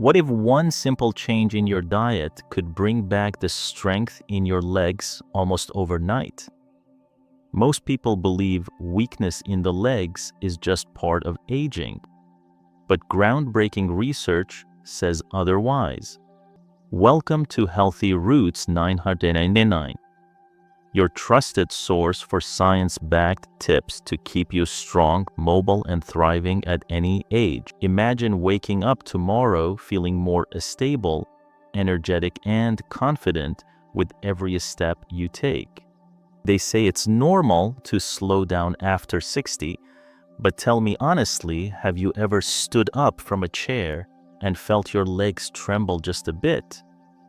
What if one simple change in your diet could bring back the strength in your legs almost overnight? Most people believe weakness in the legs is just part of aging, but groundbreaking research says otherwise. Welcome to Healthy Roots 999, your trusted source for science-backed tips to keep you strong, mobile, and thriving at any age. Imagine waking up tomorrow feeling more stable, energetic, and confident with every step you take. They say it's normal to slow down after 60, but tell me honestly, have you ever stood up from a chair and felt your legs tremble just a bit,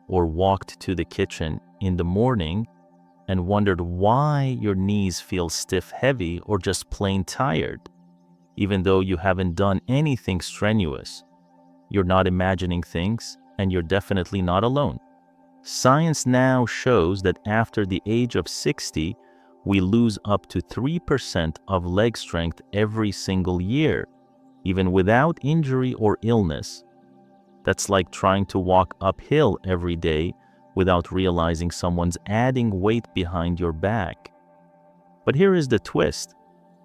or walked to the kitchen in the morning and wondered why your knees feel stiff, heavy, or just plain tired, even though you haven't done anything strenuous? You're not imagining things, and you're definitely not alone. Science now shows that after the age of 60, we lose up to 3% of leg strength every single year, even without injury or illness. That's like trying to walk uphill every day without realizing someone's adding weight behind your back. But here is the twist.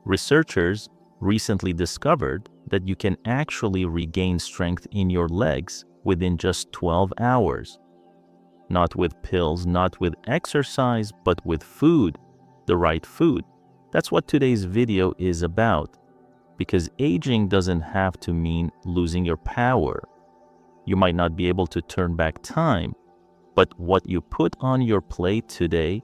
Researchers recently discovered that you can actually regain strength in your legs within just 12 hours. Not with pills, not with exercise, but with food, the right food. That's what today's video is about, because aging doesn't have to mean losing your power. You might not be able to turn back time, but what you put on your plate today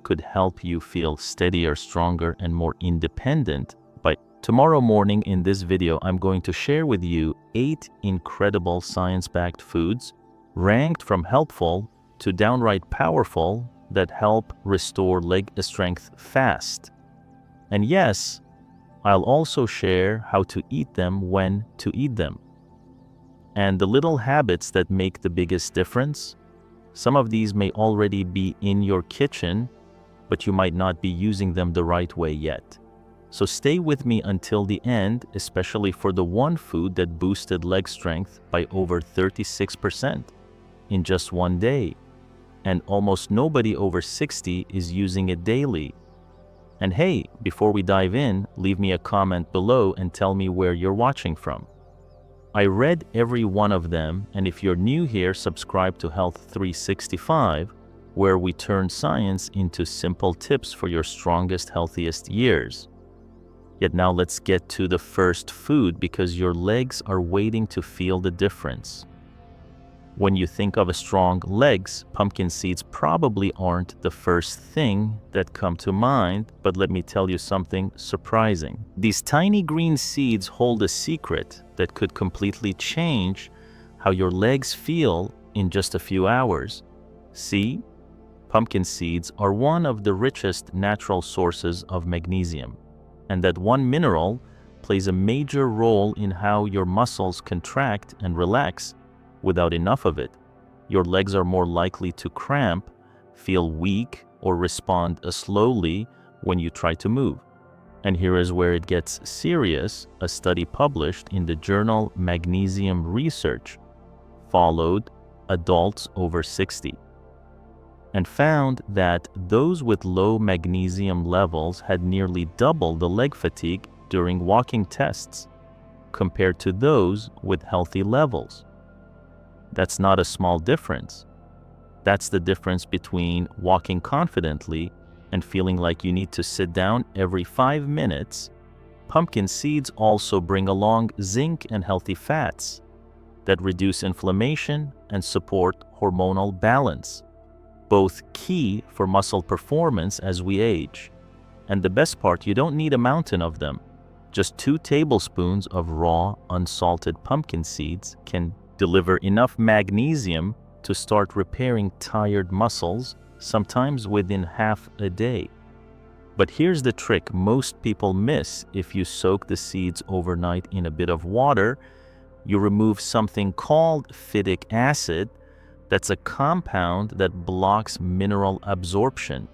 could help you feel steadier, stronger, and more independent. By tomorrow morning in this video, I'm going to share with you 8 incredible science-backed foods ranked from helpful to downright powerful that help restore leg strength fast. And yes, I'll also share how to eat them, when to eat them, and the little habits that make the biggest difference. Some of these may already be in your kitchen, but you might not be using them the right way yet. So stay with me until the end, especially for the one food that boosted leg strength by over 36% in just one day. And almost nobody over 60 is using it daily. And hey, before we dive in, leave me a comment below and tell me where you're watching from. I read every one of them, and if you're new here, subscribe to Health 365, where we turn science into simple tips for your strongest, healthiest years. Yet now let's get to the first food, because your legs are waiting to feel the difference. When you think of strong legs, pumpkin seeds probably aren't the first thing that come to mind, but let me tell you something surprising. These tiny green seeds hold a secret that could completely change how your legs feel in just a few hours. See, pumpkin seeds are one of the richest natural sources of magnesium, and that one mineral plays a major role in how your muscles contract and relax. Without enough of it, your legs are more likely to cramp, feel weak, or respond slowly when you try to move. And here is where it gets serious. A study published in the journal Magnesium Research followed adults over 60 and found that those with low magnesium levels had nearly double the leg fatigue during walking tests compared to those with healthy levels. That's not a small difference. That's the difference between walking confidently and feeling like you need to sit down every 5 minutes. Pumpkin seeds also bring along zinc and healthy fats that reduce inflammation and support hormonal balance, both key for muscle performance as we age. And the best part, you don't need a mountain of them. Just 2 tablespoons of raw, unsalted pumpkin seeds can deliver enough magnesium to start repairing tired muscles, sometimes within half a day. But here's the trick most people miss. If you soak the seeds overnight in a bit of water, you remove something called phytic acid. That's a compound that blocks mineral absorption.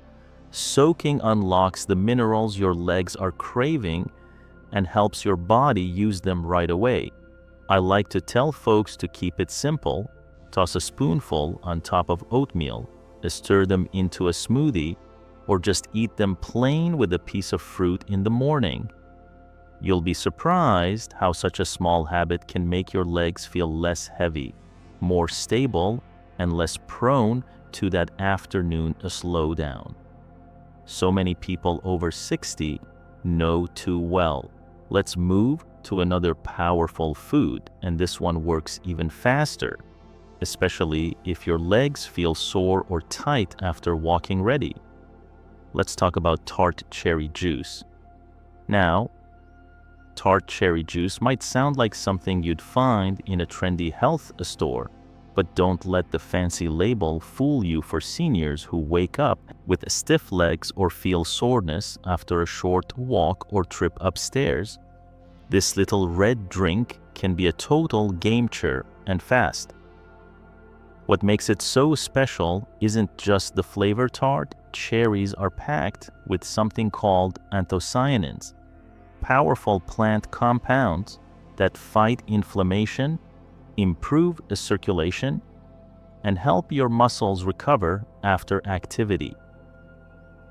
Soaking unlocks the minerals your legs are craving and helps your body use them right away. I like to tell folks to keep it simple. Toss a spoonful on top of oatmeal, stir them into a smoothie, or just eat them plain with a piece of fruit in the morning. You'll be surprised how such a small habit can make your legs feel less heavy, more stable, and less prone to that afternoon slowdown. So many people over 60 know too well. Let's move to another powerful food, and this one works even faster, especially if your legs feel sore or tight after walking ready. Let's talk about tart cherry juice. Now, tart cherry juice might sound like something you'd find in a trendy health store, but don't let the fancy label fool you for seniors who wake up with stiff legs or feel soreness after a short walk or trip upstairs. This little red drink can be a total game changer and fast. What makes it so special isn't just the flavor tart. Cherries are packed with something called anthocyanins, powerful plant compounds that fight inflammation, improve circulation, and help your muscles recover after activity.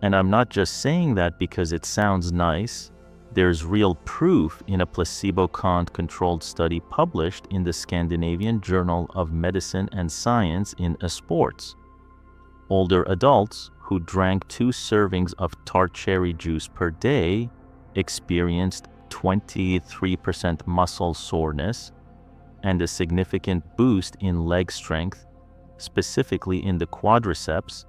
And I'm not just saying that because it sounds nice. There's real proof in a placebo-controlled study published in the Scandinavian Journal of Medicine and Science in Sports. Older adults who drank 2 servings of tart cherry juice per day experienced 23% muscle soreness and a significant boost in leg strength, specifically in the quadriceps,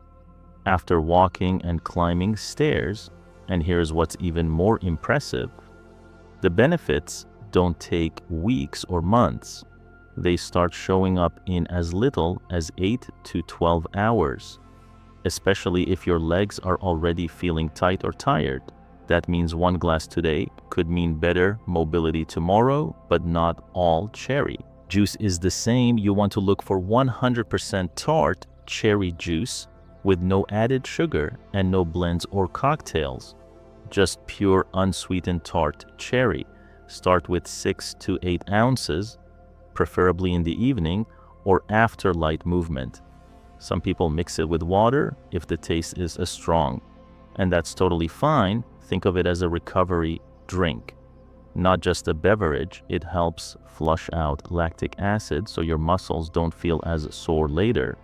after walking and climbing stairs. And here's what's even more impressive. The benefits don't take weeks or months. They start showing up in as little as 8 to 12 hours, especially if your legs are already feeling tight or tired. That means 1 glass today could mean better mobility tomorrow, but not all cherry. Juice is the same. You want to look for 100% tart cherry juice with no added sugar and no blends or cocktails. Just pure unsweetened tart cherry. Start with 6 to 8 ounces, preferably in the evening or after light movement. Some people mix it with water if the taste is strong, and that's totally fine. Think of it as a recovery drink, not just a beverage. It helps flush out lactic acid so your muscles don't feel as sore later,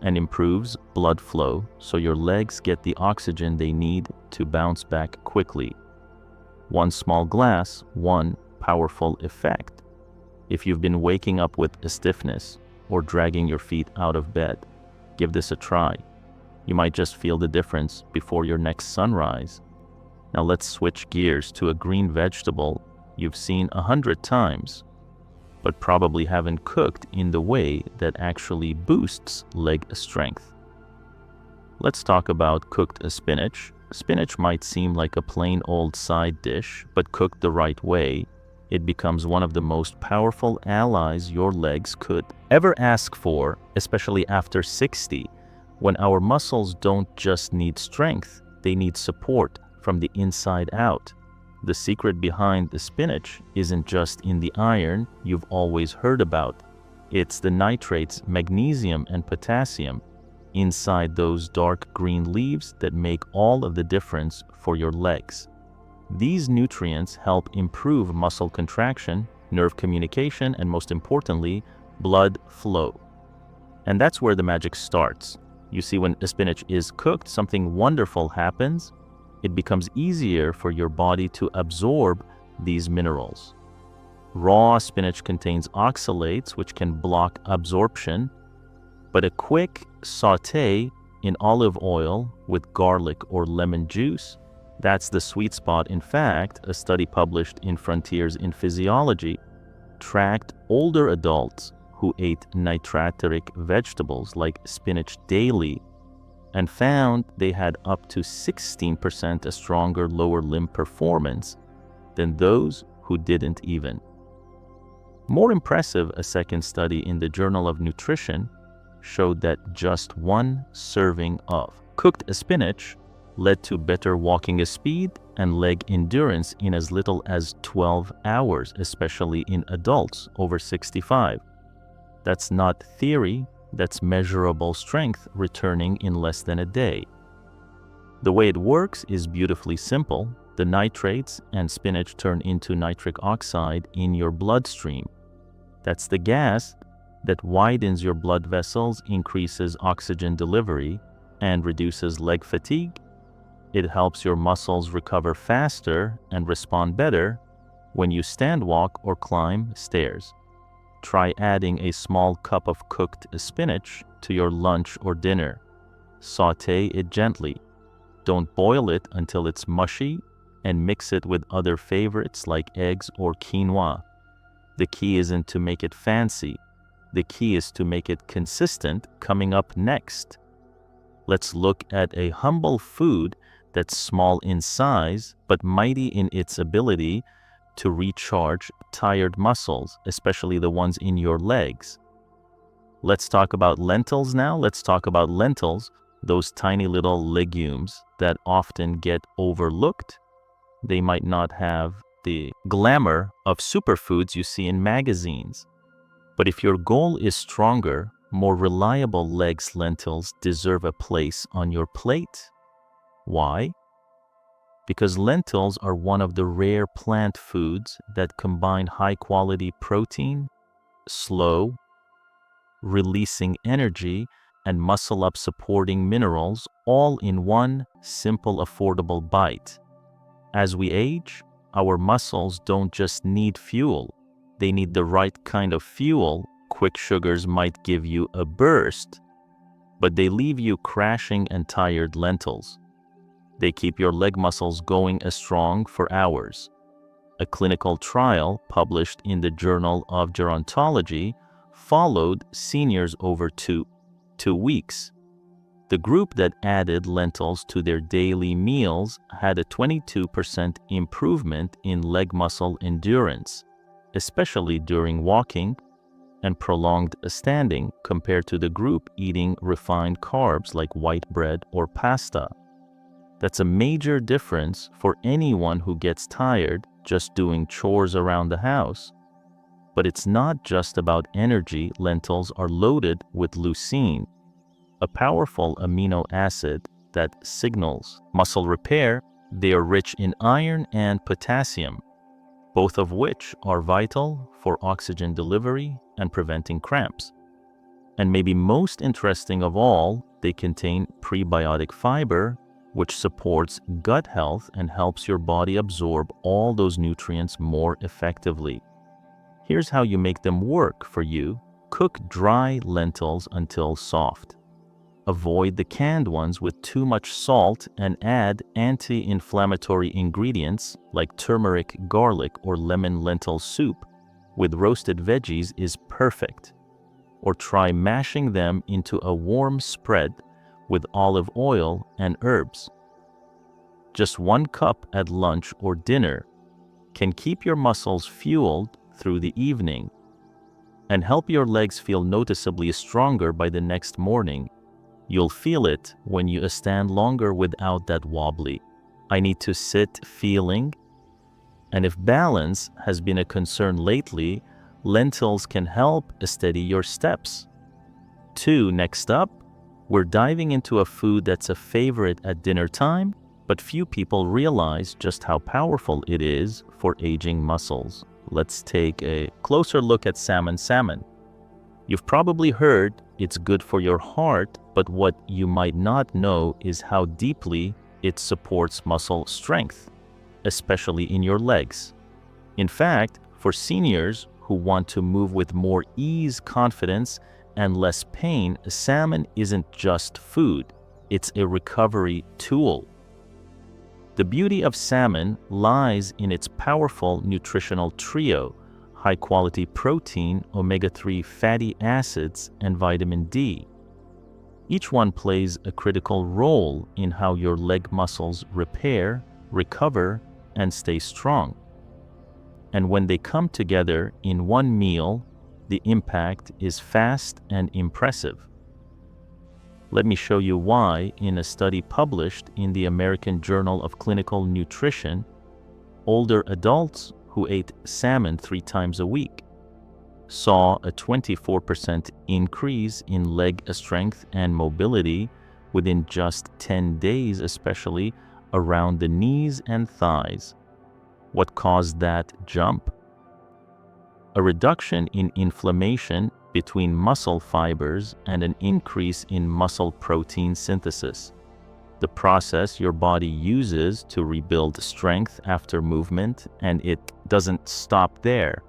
and improves blood flow so your legs get the oxygen they need to bounce back quickly. 1 small glass, 1 powerful effect. If you've been waking up with a stiffness or dragging your feet out of bed, give this a try. You might just feel the difference before your next sunrise. Now let's switch gears to a green vegetable you've seen 100 times, but probably haven't cooked in the way that actually boosts leg strength. Let's talk about cooked spinach. Spinach might seem like a plain old side dish, but cooked the right way, it becomes one of the most powerful allies your legs could ever ask for, especially after 60, when our muscles don't just need strength, they need support from the inside out. The secret behind the spinach isn't just in the iron you've always heard about. It's the nitrates, magnesium, and potassium inside those dark green leaves that make all of the difference for your legs. These nutrients help improve muscle contraction, nerve communication, and most importantly, blood flow. And that's where the magic starts. You see, when a spinach is cooked, something wonderful happens. It becomes easier for your body to absorb these minerals. Raw spinach contains oxalates, which can block absorption, but a quick saute in olive oil with garlic or lemon juice, that's the sweet spot. In fact, a study published in Frontiers in Physiology tracked older adults who ate nitrateric vegetables like spinach daily and found they had up to 16% a stronger lower limb performance than those who didn't even. More impressive, a second study in the Journal of Nutrition showed that just 1 serving of cooked spinach led to better walking speed and leg endurance in as little as 12 hours, especially in adults over 65. That's not theory, that's measurable strength returning in less than a day. The way it works is beautifully simple. The nitrates and spinach turn into nitric oxide in your bloodstream. That's the gas that widens your blood vessels, increases oxygen delivery, and reduces leg fatigue. It helps your muscles recover faster and respond better when you stand, walk, or climb stairs. Try adding a small cup of cooked spinach to your lunch or dinner. Sauté it gently. Don't boil it until it's mushy, and mix it with other favorites like eggs or quinoa. The key isn't to make it fancy. The key is to make it consistent. Coming up next, let's look at a humble food that's small in size but mighty in its ability to recharge tired muscles, especially the ones in your legs. Let's talk about lentils now. Let's talk about lentils, those tiny little legumes that often get overlooked. They might not have the glamour of superfoods you see in magazines. But if your goal is stronger, more reliable legs, lentils deserve a place on your plate. Why? Because lentils are one of the rare plant foods that combine high-quality protein, slow releasing energy, and muscle-up supporting minerals, all in one simple, affordable bite. As we age, our muscles don't just need fuel, they need the right kind of fuel. Quick sugars might give you a burst, but they leave you crashing and tired. Lentils, they keep your leg muscles going strong for hours. A clinical trial published in the Journal of Gerontology followed seniors over two weeks. The group that added lentils to their daily meals had a 22% improvement in leg muscle endurance, especially during walking and prolonged standing, compared to the group eating refined carbs like white bread or pasta. That's a major difference for anyone who gets tired just doing chores around the house. But it's not just about energy. Lentils are loaded with leucine, a powerful amino acid that signals muscle repair. They are rich in iron and potassium, both of which are vital for oxygen delivery and preventing cramps. And maybe most interesting of all, they contain prebiotic fiber, which supports gut health and helps your body absorb all those nutrients more effectively. Here's how you make them work for you. Cook dry lentils until soft. Avoid the canned ones with too much salt, and add anti-inflammatory ingredients like turmeric, garlic, or lemon. Lentil soup with roasted veggies is perfect. Or try mashing them into a warm spread with olive oil and herbs. Just 1 cup at lunch or dinner can keep your muscles fueled through the evening and help your legs feel noticeably stronger by the next morning. You'll feel it when you stand longer without that wobbly, I need to sit feeling. And if balance has been a concern lately, lentils can help steady your steps. 2, next up, we're diving into a food that's a favorite at dinner time, but few people realize just how powerful it is for aging muscles. Let's take a closer look at salmon. Salmon. You've probably heard it's good for your heart, but what you might not know is how deeply it supports muscle strength, especially in your legs. In fact, for seniors who want to move with more ease, confidence, and less pain, salmon isn't just food, it's a recovery tool. The beauty of salmon lies in its powerful nutritional trio: high-quality protein, omega-3 fatty acids, and vitamin D. Each one plays a critical role in how your leg muscles repair, recover, and stay strong. And when they come together in one meal, the impact is fast and impressive. Let me show you why. In a study published in the American Journal of Clinical Nutrition, older adults who ate salmon 3 times a week saw a 24% increase in leg strength and mobility within just 10 days, especially around the knees and thighs. What caused that jump? A reduction in inflammation between muscle fibers and an increase in muscle protein synthesis, the process your body uses to rebuild strength after movement, and it doesn't stop there.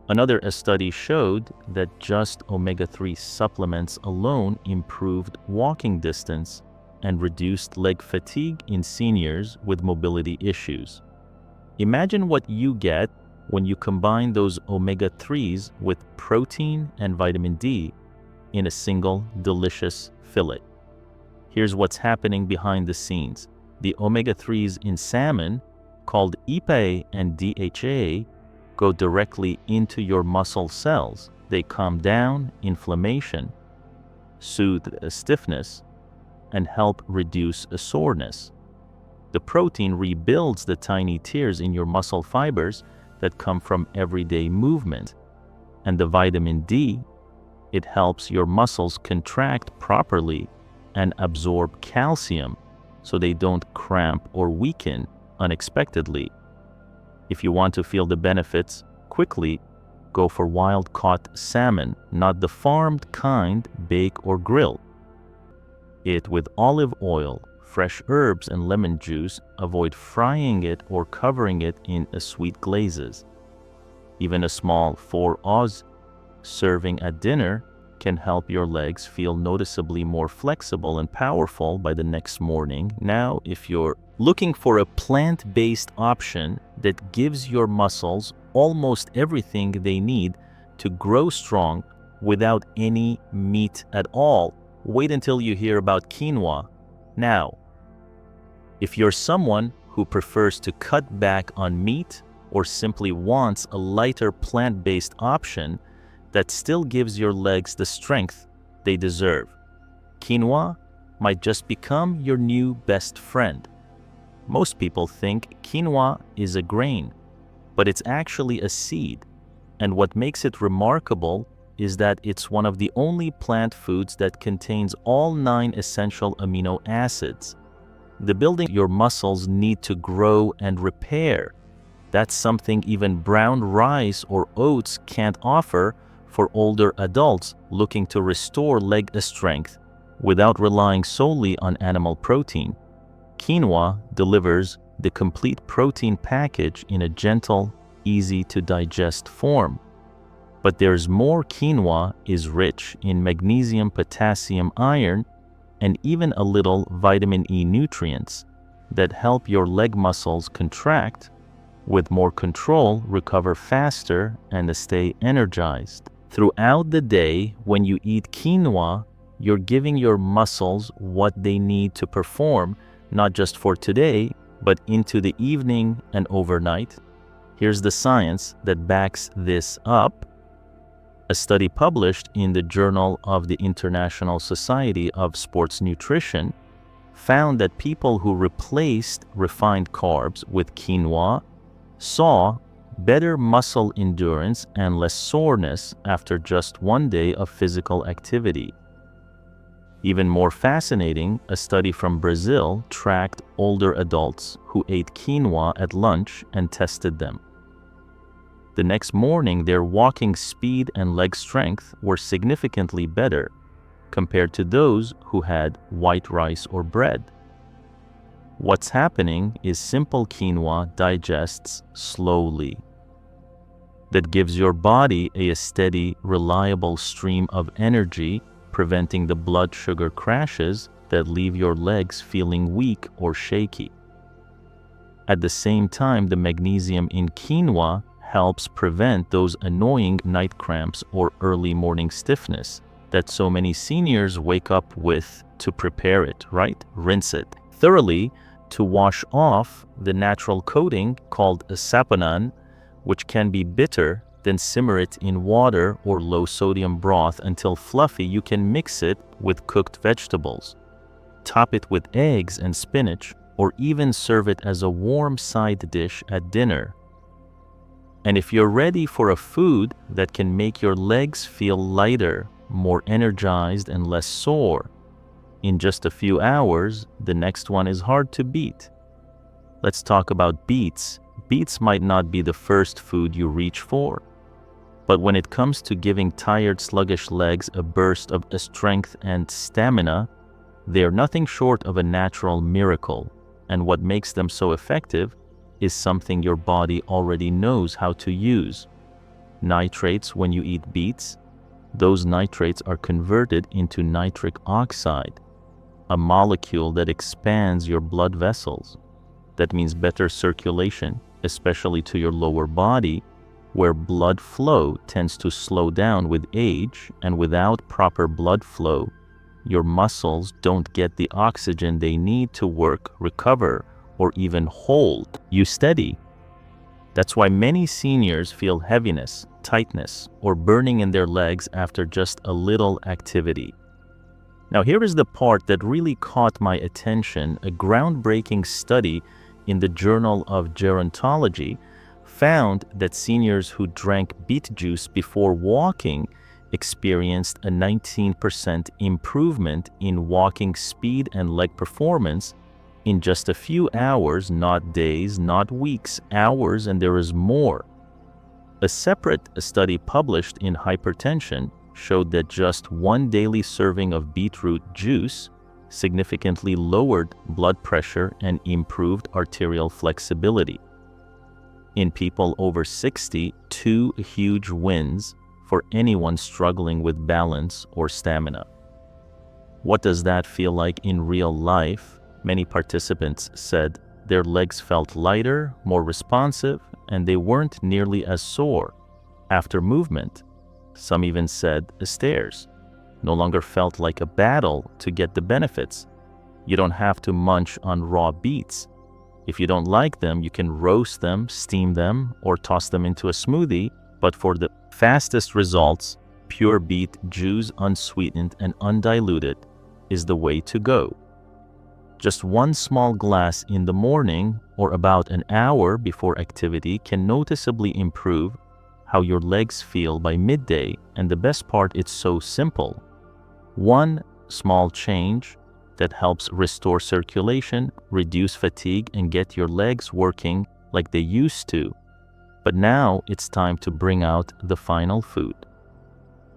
Another study showed that just omega-3 supplements alone improved walking distance and reduced leg fatigue in seniors with mobility issues. Imagine what you get when you combine those omega-3s with protein and vitamin D in a single delicious fillet. Here's what's happening behind the scenes. The omega-3s in salmon, called EPA and DHA, go directly into your muscle cells. They calm down inflammation, soothe stiffness, and help reduce soreness. The protein rebuilds the tiny tears in your muscle fibers that come from everyday movement. And the vitamin D, it helps your muscles contract properly and absorb calcium so they don't cramp or weaken unexpectedly. If you want to feel the benefits quickly, go for wild-caught salmon, not the farmed kind, bake or grill. It with olive oil, fresh herbs and lemon juice. Avoid frying it or covering it in sweet glazes. Even a small 4 oz serving at dinner can help your legs feel noticeably more flexible and powerful by the next morning. Now, if you're looking for a plant-based option that gives your muscles almost everything they need to grow strong without any meat at all, wait until you hear about quinoa. Now, if you're someone who prefers to cut back on meat or simply wants a lighter plant-based option that still gives your legs the strength they deserve, quinoa might just become your new best friend. Most people think quinoa is a grain, but it's actually a seed. And what makes it remarkable is that it's one of the only plant foods that contains all 9 essential amino acids. The building your muscles need to grow and repair. That's something even brown rice or oats can't offer for older adults looking to restore leg strength without relying solely on animal protein. Quinoa delivers the complete protein package in a gentle, easy-to-digest form. But there's more. Quinoa is rich in magnesium, potassium, iron, and even a little vitamin E nutrients that help your leg muscles contract with more control, recover faster, and stay energized. Throughout the day, when you eat quinoa, you're giving your muscles what they need to perform, not just for today, but into the evening and overnight. Here's the science that backs this up. A study published in the Journal of the International Society of Sports Nutrition found that people who replaced refined carbs with quinoa saw better muscle endurance and less soreness after just 1 day of physical activity. Even more fascinating, a study from Brazil tracked older adults who ate quinoa at lunch and tested them. The next morning, their walking speed and leg strength were significantly better compared to those who had white rice or bread. What's happening is simple quinoa digests slowly. That gives your body a steady, reliable stream of energy, preventing the blood sugar crashes that leave your legs feeling weak or shaky. At the same time, the magnesium in quinoa helps prevent those annoying night cramps or early morning stiffness that so many seniors wake up with to prepare it, right? Rinse it thoroughly to wash off the natural coating called saponin, which can be bitter Then simmer it in water or low-sodium broth until fluffy. You can mix it with cooked vegetables. Top it with eggs and spinach, or even serve it as a warm side dish at dinner. And if you're ready for a food that can make your legs feel lighter, more energized, and less sore, in just a few hours, the next one is hard to beat. Let's talk about beets. Beets might not be the first food you reach for, but when it comes to giving tired, sluggish legs a burst of strength and stamina, they are nothing short of a natural miracle. And what makes them so effective is something your body already knows how to use. Nitrates. When you eat beets, those nitrates are converted into nitric oxide, a molecule that expands your blood vessels. That means better circulation, especially to your lower body, where blood flow tends to slow down with age, and without proper blood flow, your muscles don't get the oxygen they need to work, recover, or even hold you steady. That's why many seniors feel heaviness, tightness, or burning in their legs after just a little activity. Now, here is the part that really caught my attention. A groundbreaking study in the Journal of Gerontology found that seniors who drank beet juice before walking experienced a 19% improvement in walking speed and leg performance in just a few hours, not days, not weeks, hours, and there is more. A separate study published in Hypertension showed that just one daily serving of beetroot juice significantly lowered blood pressure and improved arterial flexibility. In people over 60, 2 huge wins for anyone struggling with balance or stamina. What does that feel like in real life? Many participants said their legs felt lighter, more responsive, and they weren't nearly as sore after movement. Some even said the stairs no longer felt like a battle to get the benefits. You don't have to munch on raw beets. If you don't like them, you can roast them, steam them, or toss them into a smoothie. But for the fastest results, pure beet juice, unsweetened and undiluted, is the way to go. Just one small glass in the morning or about an hour before activity can noticeably improve how your legs feel by midday. And the best part, it's so simple. One small change that helps restore circulation, reduce fatigue, and get your legs working like they used to. But now it's time to bring out the final food.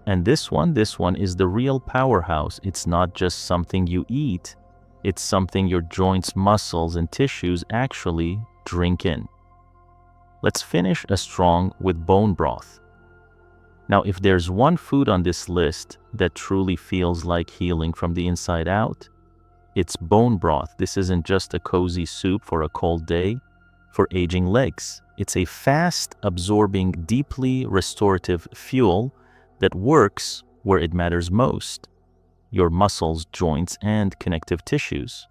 And this one is the real powerhouse. It's not just something you eat. It's something your joints, muscles, and tissues actually drink in. Let's finish strong with bone broth. Now, if there's one food on this list that truly feels like healing from the inside out, it's bone broth. This isn't just a cozy soup for a cold day for aging legs. It's a fast-absorbing, deeply restorative fuel that works where it matters most: your muscles, joints, and connective tissues.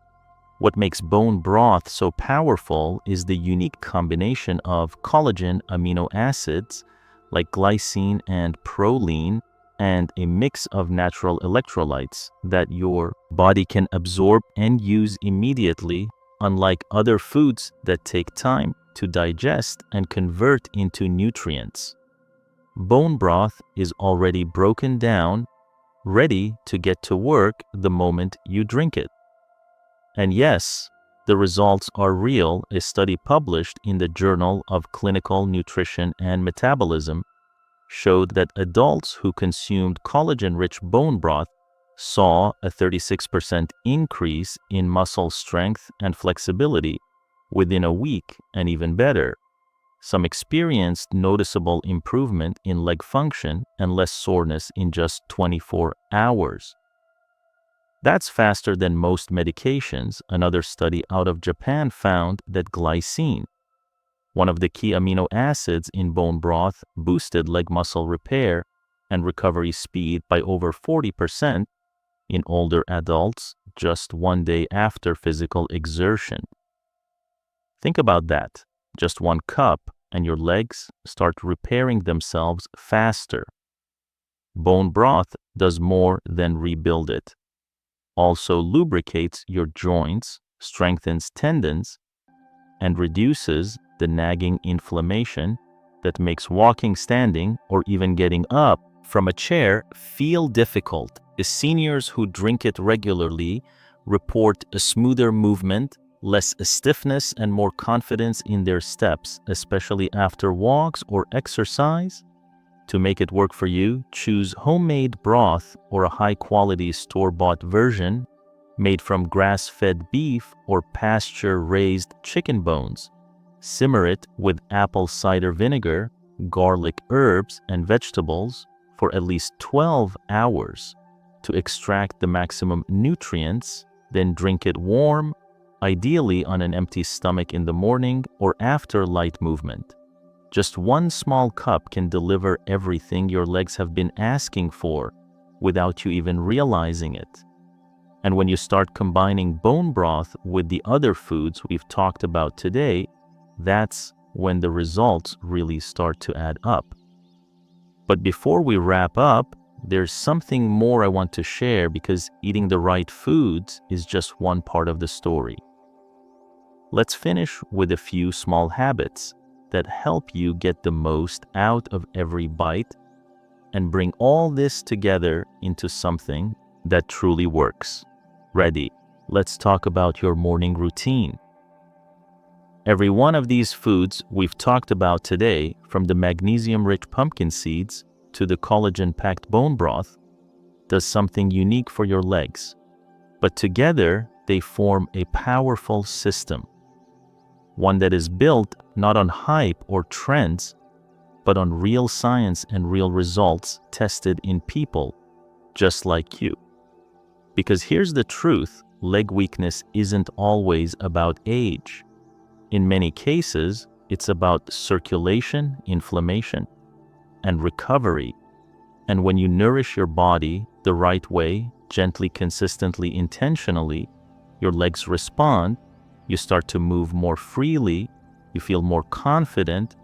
What makes bone broth so powerful is the unique combination of collagen amino acids like glycine and proline, and a mix of natural electrolytes that your body can absorb and use immediately, unlike other foods that take time to digest and convert into nutrients. Bone broth is already broken down, ready to get to work the moment you drink it. And yes, the results are real. A study published in the Journal of Clinical Nutrition and Metabolism showed that adults who consumed collagen-rich bone broth saw a 36% increase in muscle strength and flexibility within a week, and even better, some experienced noticeable improvement in leg function and less soreness in just 24 hours. That's faster than most medications. Another study out of Japan found that glycine, one of the key amino acids in bone broth, boosted leg muscle repair and recovery speed by over 40% in older adults just one day after physical exertion. Think about that. Just one cup and your legs start repairing themselves faster. Bone broth does more than rebuild it. Also lubricates your joints, strengthens tendons, and reduces the nagging inflammation that makes walking, standing, or even getting up from a chair feel difficult. The seniors who drink it regularly report a smoother movement, less stiffness, and more confidence in their steps, especially after walks or exercise. To make it work for you, choose homemade broth or a high-quality store-bought version made from grass-fed beef or pasture-raised chicken bones. Simmer it with apple cider vinegar, garlic, herbs, and vegetables for at least 12 hours to extract the maximum nutrients, then drink it warm, ideally on an empty stomach in the morning or after light movement. Just one small cup can deliver everything your legs have been asking for without you even realizing it. And when you start combining bone broth with the other foods we've talked about today, that's when the results really start to add up. But before we wrap up, there's something more I want to share, because eating the right foods is just one part of the story. Let's finish with a few small habits that help you get the most out of every bite and bring all this together into something that truly works. Ready? Let's talk about your morning routine. Every one of these foods we've talked about today, from the magnesium-rich pumpkin seeds to the collagen-packed bone broth, does something unique for your legs. But together, they form a powerful system. One that is built not on hype or trends, but on real science and real results tested in people just like you. Because here's the truth, leg weakness isn't always about age. In many cases, it's about circulation, inflammation, and recovery. And when you nourish your body the right way, gently, consistently, intentionally, your legs respond. You start to move more freely, you feel more confident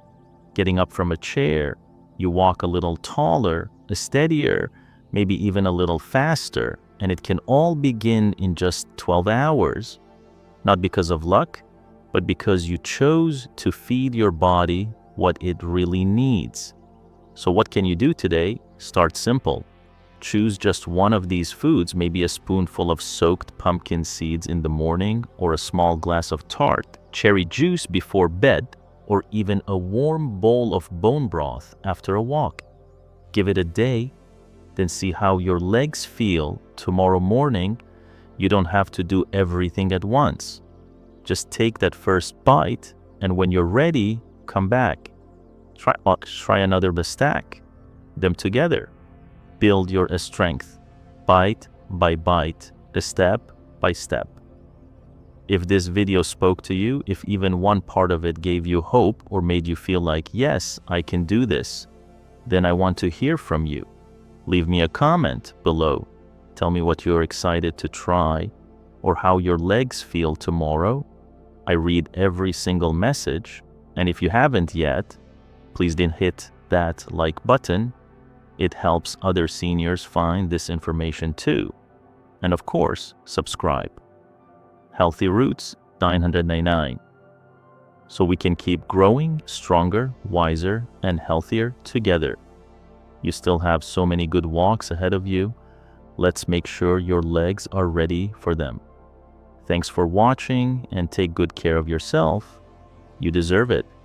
getting up from a chair, you walk a little taller, steadier, maybe even a little faster, and it can all begin in just 12 hours, not because of luck, but because you chose to feed your body what it really needs. So what can you do today? Start simple. Choose just one of these foods, maybe a spoonful of soaked pumpkin seeds in the morning, or a small glass of tart, cherry juice before bed, or even a warm bowl of bone broth after a walk. Give it a day, then see how your legs feel tomorrow morning. You don't have to do everything at once. Just take that first bite, and when you're ready, come back. Try another stack them together. Build your strength, bite by bite, step by step. If this video spoke to you, if even one part of it gave you hope or made you feel like, yes, I can do this, then I want to hear from you. Leave me a comment below. Tell me what you're excited to try or how your legs feel tomorrow. I read every single message, and if you haven't yet, please then hit that like button. It helps other seniors find this information too. And of course, subscribe. Healthy Roots 999. So we can keep growing stronger, wiser, and healthier together. You still have so many good walks ahead of you. Let's make sure your legs are ready for them. Thanks for watching, and take good care of yourself. You deserve it.